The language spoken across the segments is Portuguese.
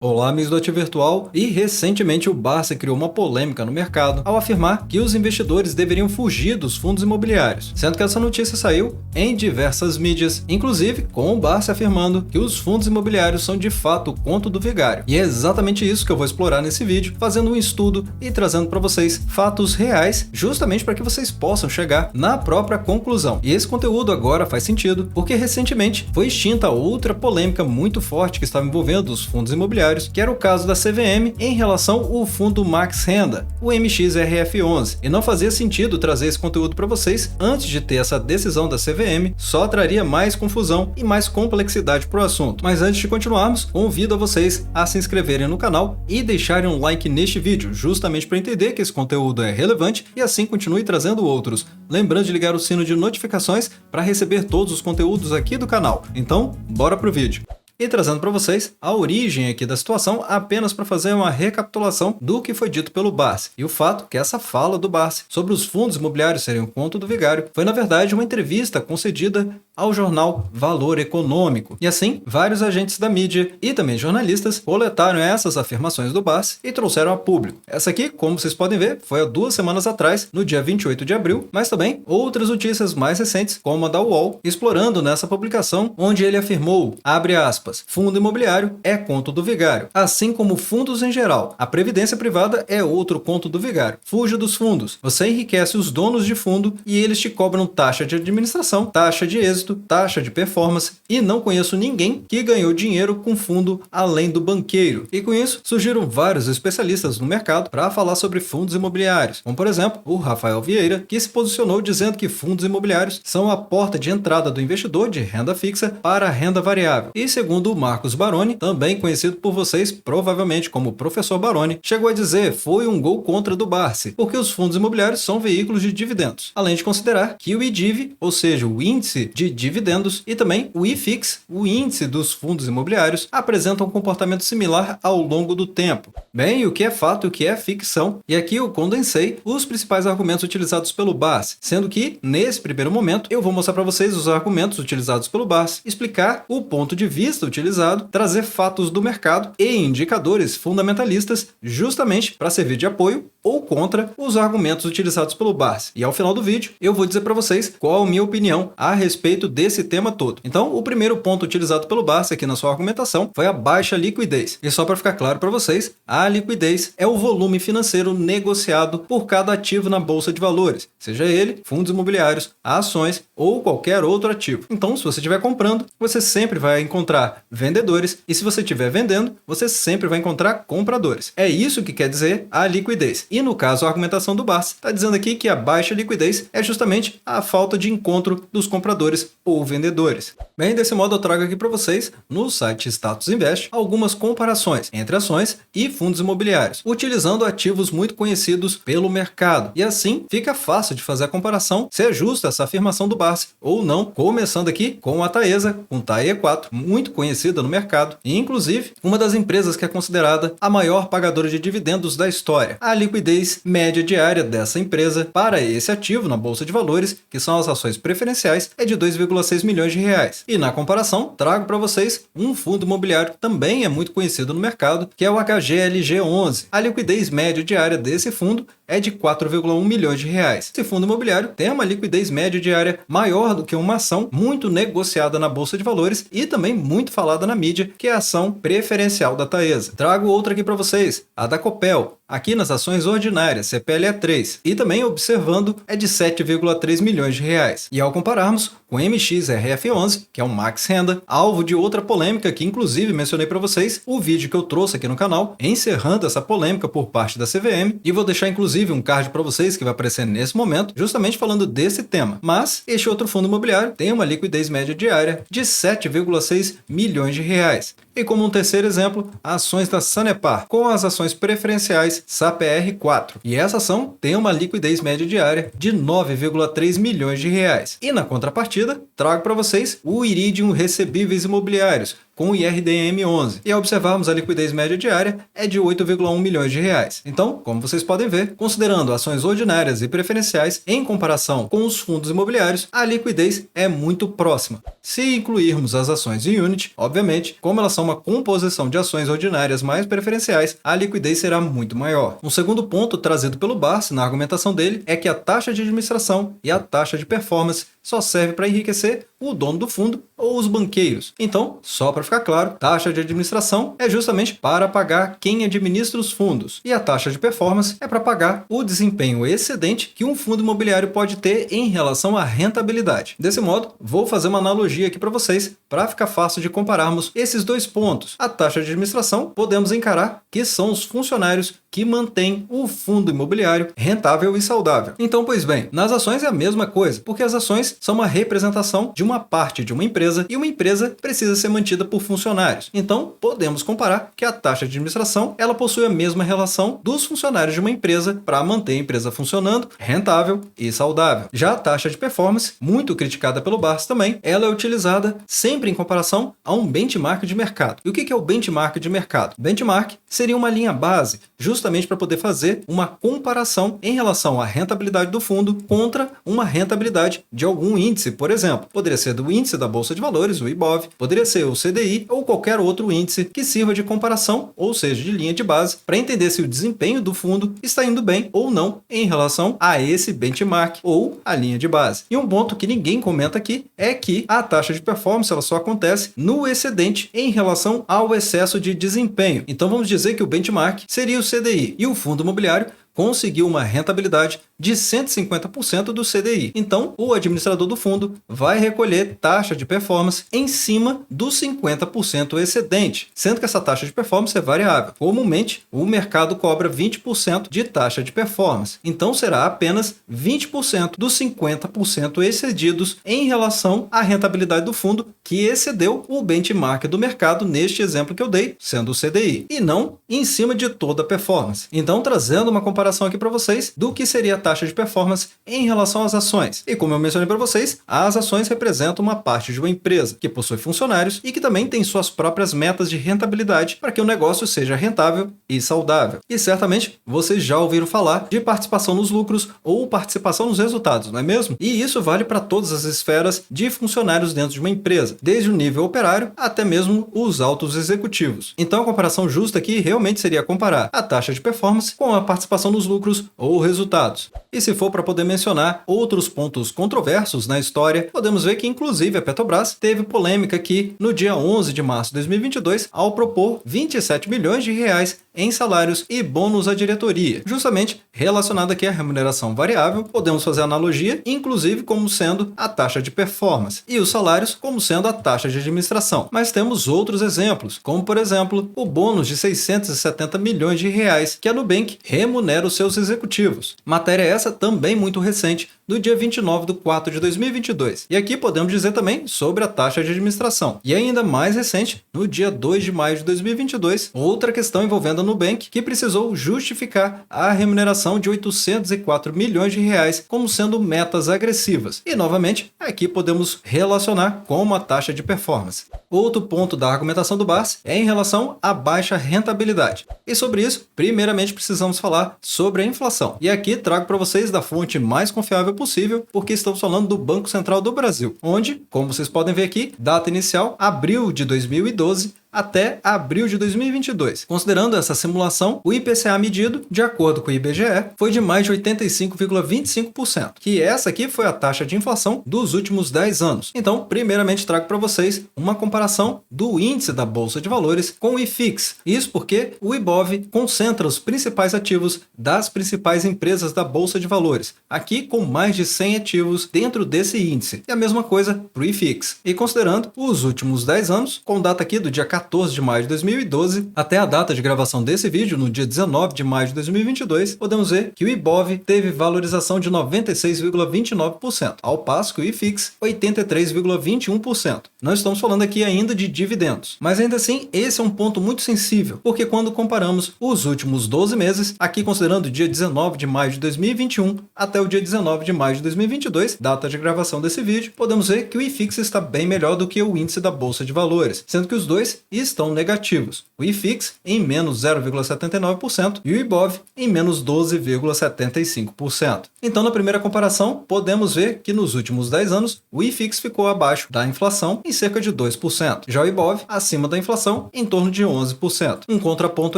Olá, amigos do Ativo Virtual, e recentemente o Barsi criou uma polêmica no mercado ao afirmar que os investidores deveriam fugir dos fundos imobiliários, sendo que essa notícia saiu em diversas mídias, inclusive com o Barsi afirmando que os fundos imobiliários são de fato o conto do vigário. E é exatamente isso que eu vou explorar nesse vídeo, fazendo um estudo e trazendo para vocês fatos reais, justamente para que vocês possam chegar na própria conclusão. E esse conteúdo agora faz sentido, porque recentemente foi extinta outra polêmica muito forte que estava envolvendo os fundos imobiliários, que era o caso da CVM em relação ao fundo Max Renda, o MXRF11, e não fazia sentido trazer esse conteúdo para vocês antes de ter essa decisão da CVM, só traria mais confusão e mais complexidade para o assunto. Mas antes de continuarmos, convido a vocês a se inscreverem no canal e deixarem um like neste vídeo, justamente para entender que esse conteúdo é relevante e assim continue trazendo outros. Lembrando de ligar o sino de notificações para receber todos os conteúdos aqui do canal. Então, bora pro vídeo! E trazendo para vocês a origem aqui da situação apenas para fazer uma recapitulação do que foi dito pelo Barsi. E o fato que essa fala do Barsi sobre os fundos imobiliários serem o conto do vigário foi na verdade uma entrevista concedida ao jornal Valor Econômico. E assim, vários agentes da mídia e também jornalistas coletaram essas afirmações do Barsi e trouxeram a público. Essa aqui, como vocês podem ver, foi há 2 semanas atrás, no dia 28 de abril, mas também outras notícias mais recentes, como a da UOL, explorando nessa publicação, onde ele afirmou, abre aspas, fundo imobiliário é conto do vigário, assim como fundos em geral. A previdência privada é outro conto do vigário. Fuja dos fundos. Você enriquece os donos de fundo e eles te cobram taxa de administração, taxa de êxito, taxa de performance, e não conheço ninguém que ganhou dinheiro com fundo além do banqueiro. E com isso, surgiram vários especialistas no mercado para falar sobre fundos imobiliários, como por exemplo, o Rafael Vieira, que se posicionou dizendo que fundos imobiliários são a porta de entrada do investidor de renda fixa para a renda variável. E segundo o Marcos Baroni, também conhecido por vocês provavelmente como Professor Baroni, chegou a dizer foi um gol contra do Barsi, porque os fundos imobiliários são veículos de dividendos, além de considerar que o IDIV, ou seja, o índice de dividendos, e também o IFIX, o índice dos fundos imobiliários, apresentam um comportamento similar ao longo do tempo. Bem, o que é fato e o que é ficção, e aqui eu condensei os principais argumentos utilizados pelo Barsi, sendo que, nesse primeiro momento, eu vou mostrar para vocês os argumentos utilizados pelo Barsi, explicar o ponto de vista utilizado, trazer fatos do mercado e indicadores fundamentalistas justamente para servir de apoio ou contra os argumentos utilizados pelo Barsi. E ao final do vídeo eu vou dizer para vocês qual a minha opinião a respeito desse tema todo. Então, o primeiro ponto utilizado pelo Barsi aqui na sua argumentação foi a baixa liquidez. E só para ficar claro para vocês, a liquidez é o volume financeiro negociado por cada ativo na bolsa de valores, seja ele fundos imobiliários, ações ou qualquer outro ativo. Então, se você estiver comprando, você sempre vai encontrar vendedores, e se você estiver vendendo, você sempre vai encontrar compradores. É isso que quer dizer a liquidez. E no caso, a argumentação do Barsi está dizendo aqui que a baixa liquidez é justamente a falta de encontro dos compradores ou vendedores. Bem, desse modo eu trago aqui para vocês, no site Status Invest, algumas comparações entre ações e fundos imobiliários, utilizando ativos muito conhecidos pelo mercado. E assim, fica fácil de fazer a comparação, se é justa essa afirmação do Barsi ou não, começando aqui com a Taesa, com TAE4, muito conhecida no mercado, e inclusive uma das empresas que é considerada a maior pagadora de dividendos da história. A liquidez média diária dessa empresa para esse ativo na bolsa de valores, que são as ações preferenciais, é de 2,6 milhões de reais. E na comparação, trago para vocês um fundo imobiliário que também é muito conhecido no mercado, que é o HGLG11. A liquidez média diária desse fundo é de 4,1 milhões de reais. Esse fundo imobiliário tem uma liquidez média diária maior do que uma ação muito negociada na bolsa de valores e também muito falada na mídia, que é a ação preferencial da Taesa. Trago outra aqui para vocês, a da Copel, aqui nas ações ordinárias, CPLE3, e também observando é de 7,3 milhões de reais. E ao compararmos com o MXRF11, que é um Max Renda, alvo de outra polêmica que inclusive mencionei para vocês, o vídeo que eu trouxe aqui no canal, encerrando essa polêmica por parte da CVM, e vou deixar inclusive um card para vocês que vai aparecer nesse momento, justamente falando desse tema. Mas este outro fundo imobiliário tem uma liquidez média diária de 7,6 milhões de reais. E como um terceiro exemplo, ações da Sanepar, com as ações preferenciais SAPR4. E essa ação tem uma liquidez média diária de 9,3 milhões de reais. E na contrapartida, trago para vocês o Iridium Recebíveis Imobiliários, com o IRDM11. E ao observarmos a liquidez média diária é de 8,1 milhões de reais. Então, como vocês podem ver, considerando ações ordinárias e preferenciais em comparação com os fundos imobiliários, a liquidez é muito próxima. Se incluirmos as ações em Unity, obviamente, como elas são uma composição de ações ordinárias mais preferenciais, a liquidez será muito maior. Um segundo ponto trazido pelo Barsi na argumentação dele é que a taxa de administração e a taxa de performance só serve para enriquecer o dono do fundo ou os banqueiros. Então, só para ficar claro, taxa de administração é justamente para pagar quem administra os fundos, e a taxa de performance é para pagar o desempenho excedente que um fundo imobiliário pode ter em relação à rentabilidade. Desse modo, vou fazer uma analogia aqui para vocês, para ficar fácil de compararmos esses dois pontos. A taxa de administração podemos encarar que são os funcionários que mantêm o fundo imobiliário rentável e saudável. Então, pois bem, nas ações é a mesma coisa, porque as ações são uma representação de uma parte de uma empresa e uma empresa precisa ser mantida por funcionários. Então, podemos comparar que a taxa de administração ela possui a mesma relação dos funcionários de uma empresa para manter a empresa funcionando, rentável e saudável. Já a taxa de performance, muito criticada pelo Barsi também, ela é utilizada sempre em comparação a um benchmark de mercado. E o que é o benchmark de mercado? Benchmark seria uma linha base, justamente para poder fazer uma comparação em relação à rentabilidade do fundo contra uma rentabilidade de algum índice, por exemplo. Poderia ser do índice da Bolsa de Valores, o IBOV, poderia ser o CDI ou qualquer outro índice que sirva de comparação, ou seja, de linha de base, para entender se o desempenho do fundo está indo bem ou não em relação a esse benchmark ou a linha de base. E um ponto que ninguém comenta aqui é que a taxa de performance ela só acontece no excedente em relação ao excesso de desempenho. Então vamos dizer que o benchmark seria o CDI e o fundo imobiliário conseguiu uma rentabilidade de 150% do CDI. Então, o administrador do fundo vai recolher taxa de performance em cima dos 50% excedente, sendo que essa taxa de performance é variável. Comumente, o mercado cobra 20% de taxa de performance. Então, será apenas 20% dos 50% excedidos em relação à rentabilidade do fundo que excedeu o benchmark do mercado neste exemplo que eu dei, sendo o CDI, e não em cima de toda a performance. Então, trazendo uma comparação aqui para vocês do que seria a taxa de performance em relação às ações. E como eu mencionei para vocês, as ações representam uma parte de uma empresa que possui funcionários e que também tem suas próprias metas de rentabilidade para que o negócio seja rentável e saudável. E certamente vocês já ouviram falar de participação nos lucros ou participação nos resultados, não é mesmo? E isso vale para todas as esferas de funcionários dentro de uma empresa, desde o nível operário até mesmo os altos executivos. Então a comparação justa aqui realmente seria comparar a taxa de performance com a participação nos lucros ou resultados. E se for para poder mencionar outros pontos controversos na história, podemos ver que inclusive a Petrobras teve polêmica aqui no dia 11 de março de 2022 ao propor 27 milhões de reais em salários e bônus à diretoria, justamente relacionado aqui à remuneração variável. Podemos fazer analogia, inclusive como sendo a taxa de performance e os salários como sendo a taxa de administração. Mas temos outros exemplos, como por exemplo o bônus de 670 milhões de reais que a Nubank remunera os seus executivos. Matéria essa também muito recente, do dia 29 de 4 de 2022. E aqui podemos dizer também sobre a taxa de administração. E ainda mais recente, no dia 2 de maio de 2022, outra questão envolvendo a Nubank, que precisou justificar a remuneração de 804 milhões de reais como sendo metas agressivas. E novamente, aqui podemos relacionar com a taxa de performance. Outro ponto da argumentação do Barsi é em relação à baixa rentabilidade. E sobre isso, primeiramente precisamos falar sobre a inflação. E aqui trago para vocês da fonte mais confiável possível, porque estamos falando do Banco Central do Brasil, onde, como vocês podem ver aqui, data inicial, abril de 2012, até abril de 2022. Considerando essa simulação, o IPCA medido, de acordo com o IBGE, foi de mais de 85,25%, que essa aqui foi a taxa de inflação dos últimos 10 anos. Então, primeiramente trago para vocês uma comparação do índice da Bolsa de Valores com o IFIX. Isso porque o IBOV concentra os principais ativos das principais empresas da Bolsa de Valores, aqui com mais de 100 ativos dentro desse índice. E a mesma coisa para o IFIX. E considerando os últimos 10 anos, com data aqui do dia 14 14 de maio de 2012 até a data de gravação desse vídeo, no dia 19 de maio de 2022, podemos ver que o Ibov teve valorização de 96,29%, ao passo que o IFIX 83,21%. Não estamos falando aqui ainda de dividendos, mas ainda assim esse é um ponto muito sensível, porque quando comparamos os últimos 12 meses, aqui considerando o dia 19 de maio de 2021 até o dia 19 de maio de 2022, data de gravação desse vídeo, podemos ver que o IFIX está bem melhor do que o índice da Bolsa de Valores, sendo que os dois estão negativos. O IFIX em menos 0,79% e o Ibov em menos 12,75%. Então, na primeira comparação, podemos ver que nos últimos 10 anos, o IFIX ficou abaixo da inflação em cerca de 2%, já o Ibov acima da inflação em torno de 11%. Um contraponto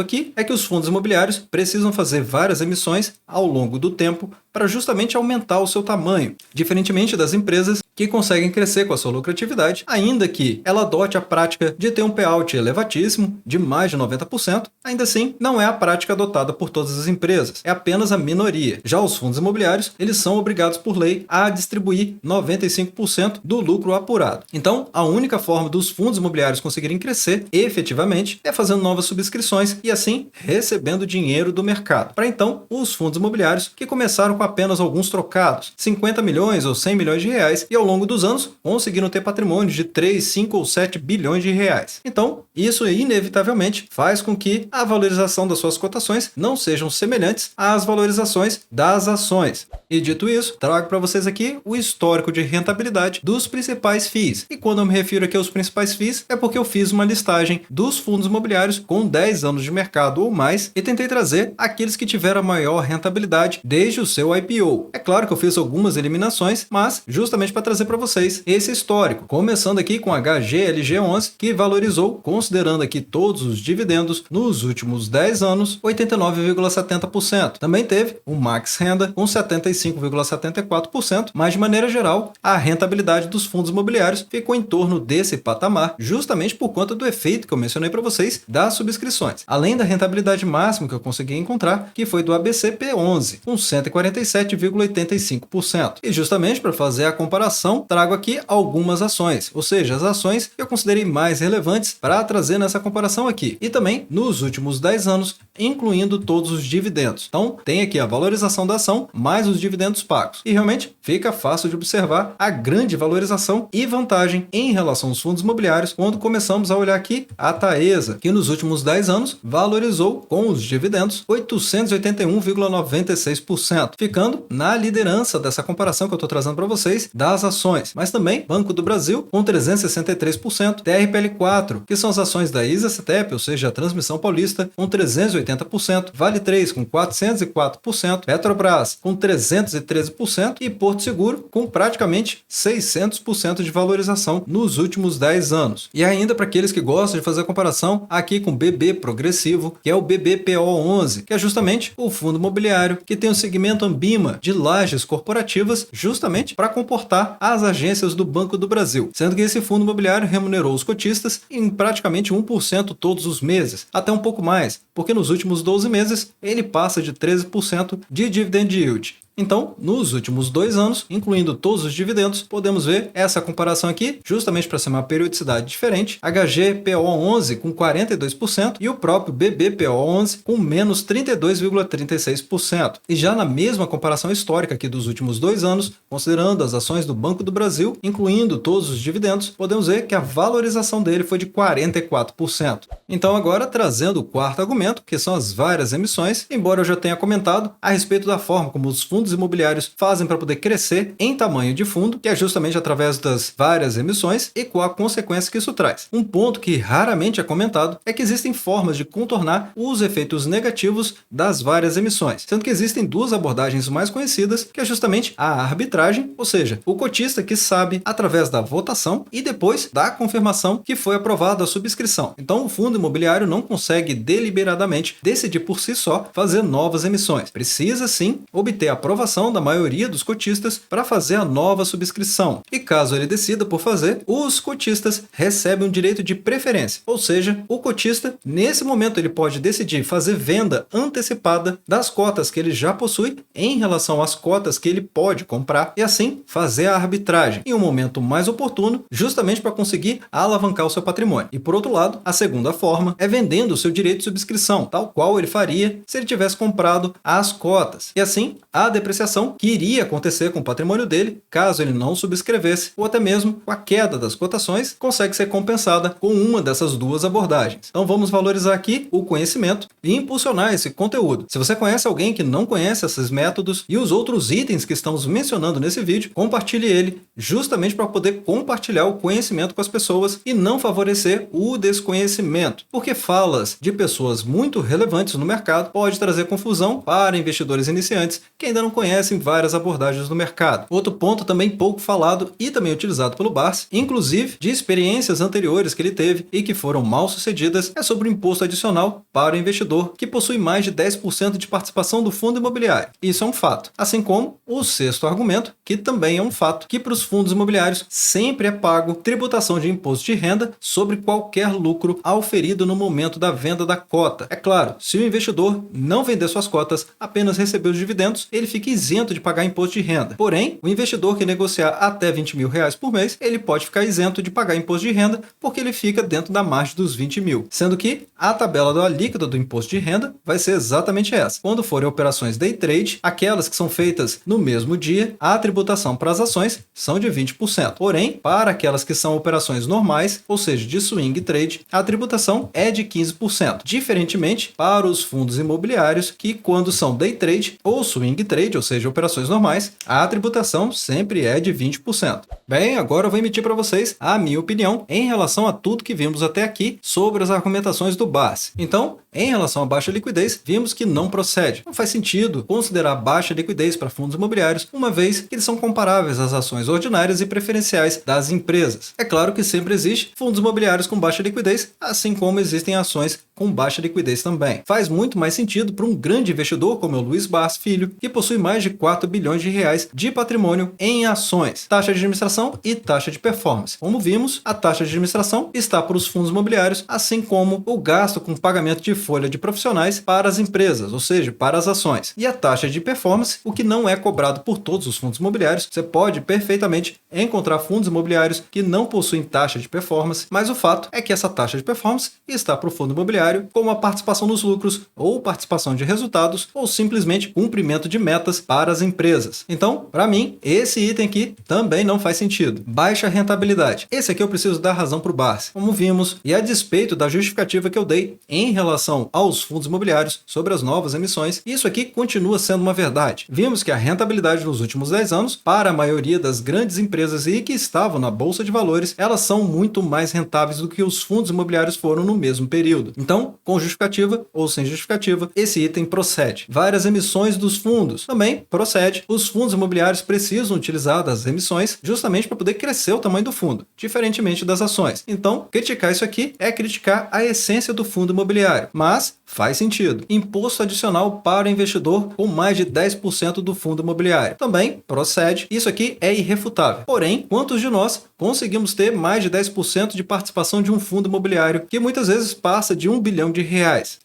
aqui é que os fundos imobiliários precisam fazer várias emissões ao longo do tempo para justamente aumentar o seu tamanho, diferentemente das empresas que conseguem crescer com a sua lucratividade, ainda que ela adote a prática de ter um payout elevatíssimo, de mais de 90%, ainda assim não é a prática adotada por todas as empresas, é apenas a minoria. Já os fundos imobiliários, eles são obrigados por lei a distribuir 95% do lucro apurado. Então, a única forma dos fundos imobiliários conseguirem crescer efetivamente é fazendo novas subscrições e assim recebendo dinheiro do mercado. Para então, os fundos imobiliários que começaram com apenas alguns trocados, 50 milhões ou 100 milhões de reais, e ao longo dos anos conseguiram ter patrimônios de 3, 5 ou 7 bilhões de reais. Então, isso inevitavelmente faz com que a valorização das suas cotações não sejam semelhantes às valorizações das ações. E dito isso, trago para vocês aqui o histórico de rentabilidade dos principais FIIs. E quando eu me refiro aqui aos principais FIIs, é porque eu fiz uma listagem dos fundos imobiliários com 10 anos de mercado ou mais e tentei trazer aqueles que tiveram a maior rentabilidade desde o seu IPO. É claro que eu fiz algumas eliminações, mas justamente para trazer para vocês esse histórico, começando aqui com a HGLG11, que valorizou, considerando aqui todos os dividendos, nos últimos 10 anos, 89,70%. Também teve o Max Renda com 75,74%, mas de maneira geral, a rentabilidade dos fundos imobiliários ficou em torno desse patamar, justamente por conta do efeito que eu mencionei para vocês das subscrições. Além da rentabilidade máxima que eu consegui encontrar, que foi do ABCP11, com 147,85%. E justamente para fazer a comparação, trago aqui algumas ações, ou seja, as ações que eu considerei mais relevantes para trazer nessa comparação aqui. E também nos últimos 10 anos, incluindo todos os dividendos. Então, tem aqui a valorização da ação, mais os dividendos pagos. E realmente fica fácil de observar a grande valorização e vantagem em relação aos fundos imobiliários quando começamos a olhar aqui a Taesa, que nos últimos 10 anos valorizou com os dividendos 881,96%, ficando na liderança dessa comparação que eu estou trazendo para vocês das ações. Mas também Banco do Brasil com 363%, TRPL4, que são as ações da ISA-CETEP, ou seja, a Transmissão Paulista, com 380%, Vale 3 com 404%, Petrobras com 313% e Porto Seguro com praticamente 600% de valorização nos últimos 10 anos. E ainda para aqueles que gostam de fazer a comparação aqui com BB Progressivo, que é o BBPO11, que é justamente o fundo imobiliário que tem o segmento Ambima de lajes corporativas, justamente para comportar as agências do Banco do Brasil, sendo que esse fundo imobiliário remunerou os cotistas em praticamente 1% todos os meses, até um pouco mais, porque nos últimos 12 meses ele passa de 13% de dividend yield. Então, nos últimos 2 anos, incluindo todos os dividendos, podemos ver essa comparação aqui, justamente para ser uma periodicidade diferente, HGPO11 com 42% e o próprio BBPO11 com menos 32,36%. E já na mesma comparação histórica aqui dos últimos 2 anos, considerando as ações do Banco do Brasil, incluindo todos os dividendos, podemos ver que a valorização dele foi de 44%. Então agora, trazendo o quarto argumento, que são as várias emissões, embora eu já tenha comentado a respeito da forma como os fundos imobiliários fazem para poder crescer em tamanho de fundo, que é justamente através das várias emissões e com a consequência que isso traz. Um ponto que raramente é comentado é que existem formas de contornar os efeitos negativos das várias emissões, sendo que existem 2 abordagens mais conhecidas, que é justamente a arbitragem, ou seja, o cotista que sabe através da votação e depois da confirmação que foi aprovada a subscrição. Então o fundo imobiliário não consegue deliberadamente decidir por si só fazer novas emissões. Precisa sim obter a aprovação aprovação da maioria dos cotistas para fazer a nova subscrição. E caso ele decida por fazer, os cotistas recebem um direito de preferência, ou seja, o cotista, nesse momento, ele pode decidir fazer venda antecipada das cotas que ele já possui em relação às cotas que ele pode comprar e assim fazer a arbitragem em um momento mais oportuno, justamente para conseguir alavancar o seu patrimônio. E por outro lado, a segunda forma é vendendo o seu direito de subscrição, tal qual ele faria se ele tivesse comprado as cotas. E assim, a depreciação que iria acontecer com o patrimônio dele, caso ele não subscrevesse, ou até mesmo com a queda das cotações, consegue ser compensada com uma dessas duas abordagens. Então vamos valorizar aqui o conhecimento e impulsionar esse conteúdo. Se você conhece alguém que não conhece esses métodos e os outros itens que estamos mencionando nesse vídeo, compartilhe ele, justamente para poder compartilhar o conhecimento com as pessoas e não favorecer o desconhecimento, porque falas de pessoas muito relevantes no mercado pode trazer confusão para investidores iniciantes que ainda não conhecem várias abordagens no mercado. Outro ponto também pouco falado e também utilizado pelo Barsi, inclusive de experiências anteriores que ele teve e que foram mal sucedidas, é sobre o imposto adicional para o investidor que possui mais de 10% de participação do fundo imobiliário. Isso é um fato. Assim como o sexto argumento, que também é um fato, que para os fundos imobiliários sempre é pago tributação de imposto de renda sobre qualquer lucro auferido no momento da venda da cota. É claro, se o investidor não vender suas cotas, apenas receber os dividendos, ele fica isento de pagar imposto de renda. Porém, o investidor que negociar até R$20 mil por mês, ele pode ficar isento de pagar imposto de renda porque ele fica dentro da margem dos 20 mil. Sendo que a tabela da alíquota do imposto de renda vai ser exatamente essa. Quando forem operações day trade, aquelas que são feitas no mesmo dia, a tributação para as ações são de 20%. Porém, para aquelas que são operações normais, ou seja, de swing trade, a tributação é de 15%. Diferentemente para os fundos imobiliários, que quando são day trade ou swing trade, ou seja, operações normais, a tributação sempre é de 20%. Bem, agora eu vou emitir para vocês a minha opinião em relação a tudo que vimos até aqui sobre as argumentações do Barsi. Então, em relação à baixa liquidez, vimos que não procede. Não faz sentido considerar baixa liquidez para fundos imobiliários, uma vez que eles são comparáveis às ações ordinárias e preferenciais das empresas. É claro que sempre existe fundos imobiliários com baixa liquidez, assim como existem ações com baixa liquidez também. Faz muito mais sentido para um grande investidor como é o Luiz Barsi Filho, que possui mais de 4 bilhões de reais de patrimônio em ações, taxa de administração e taxa de performance. Como vimos, a taxa de administração está para os fundos imobiliários, assim como o gasto com pagamento de folha de profissionais para as empresas, ou seja, para as ações. E a taxa de performance, o que não é cobrado por todos os fundos imobiliários. Você pode perfeitamente encontrar fundos imobiliários que não possuem taxa de performance, mas o fato é que essa taxa de performance está para o fundo imobiliário como a participação nos lucros, ou participação de resultados, ou simplesmente cumprimento de metas para as empresas. Então, para mim, esse item aqui também não faz sentido. Baixa rentabilidade. Esse aqui eu preciso dar razão para o Barsi, como vimos, e a despeito da justificativa que eu dei em relação aos fundos imobiliários sobre as novas emissões, isso aqui continua sendo uma verdade. Vimos que a rentabilidade nos últimos 10 anos, para a maioria das grandes empresas e que estavam na Bolsa de Valores, elas são muito mais rentáveis do que os fundos imobiliários foram no mesmo período. Então, com justificativa ou sem justificativa, esse item procede. Várias emissões dos fundos também procede. Os fundos imobiliários precisam utilizar das emissões justamente para poder crescer o tamanho do fundo, diferentemente das ações. Então, criticar isso aqui é criticar a essência do fundo imobiliário, mas faz sentido. Imposto adicional para o investidor com mais de 10% do fundo imobiliário também procede. Isso aqui é irrefutável. Porém, quantos de nós conseguimos ter mais de 10% de participação de um fundo imobiliário que muitas vezes passa de R$1 bilhão?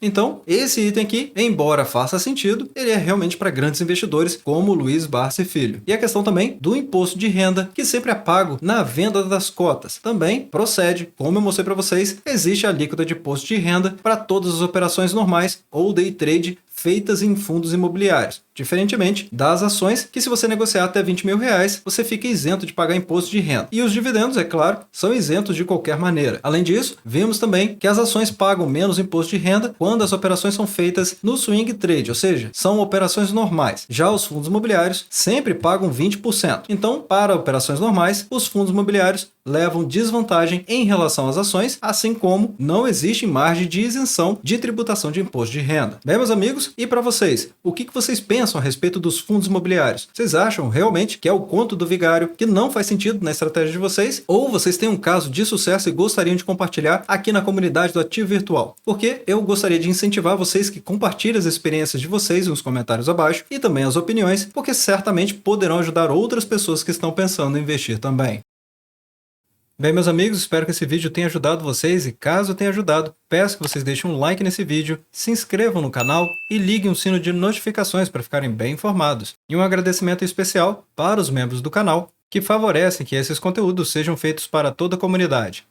Então, esse item aqui, embora faça sentido, ele é realmente para grandes investidores como o Luiz Barsi Filho. E a questão também do imposto de renda, que sempre é pago na venda das cotas, também procede. Como eu mostrei para vocês, existe a alíquota de imposto de renda para todas as operações normais ou day trade feitas em fundos imobiliários, diferentemente das ações que, se você negociar até R$20 mil, você fica isento de pagar imposto de renda. E os dividendos, é claro, são isentos de qualquer maneira. Além disso, vimos também que as ações pagam menos imposto de renda quando as operações são feitas no swing trade, ou seja, são operações normais. Já os fundos imobiliários sempre pagam 20%. Então, para operações normais, os fundos imobiliários levam desvantagem em relação às ações, assim como não existe margem de isenção de tributação de imposto de renda. Bem, meus amigos, e para vocês, o que vocês pensam pensam a respeito dos fundos imobiliários? Vocês acham realmente que é o conto do vigário, que não faz sentido na estratégia de vocês? Ou vocês têm um caso de sucesso e gostariam de compartilhar aqui na comunidade do Ativo Virtual? Porque eu gostaria de incentivar vocês que compartilhem as experiências de vocês nos comentários abaixo e também as opiniões, porque certamente poderão ajudar outras pessoas que estão pensando em investir também. Bem, meus amigos, espero que esse vídeo tenha ajudado vocês e caso tenha ajudado, peço que vocês deixem um like nesse vídeo, se inscrevam no canal e liguem o sino de notificações para ficarem bem informados. E um agradecimento especial para os membros do canal que favorecem que esses conteúdos sejam feitos para toda a comunidade.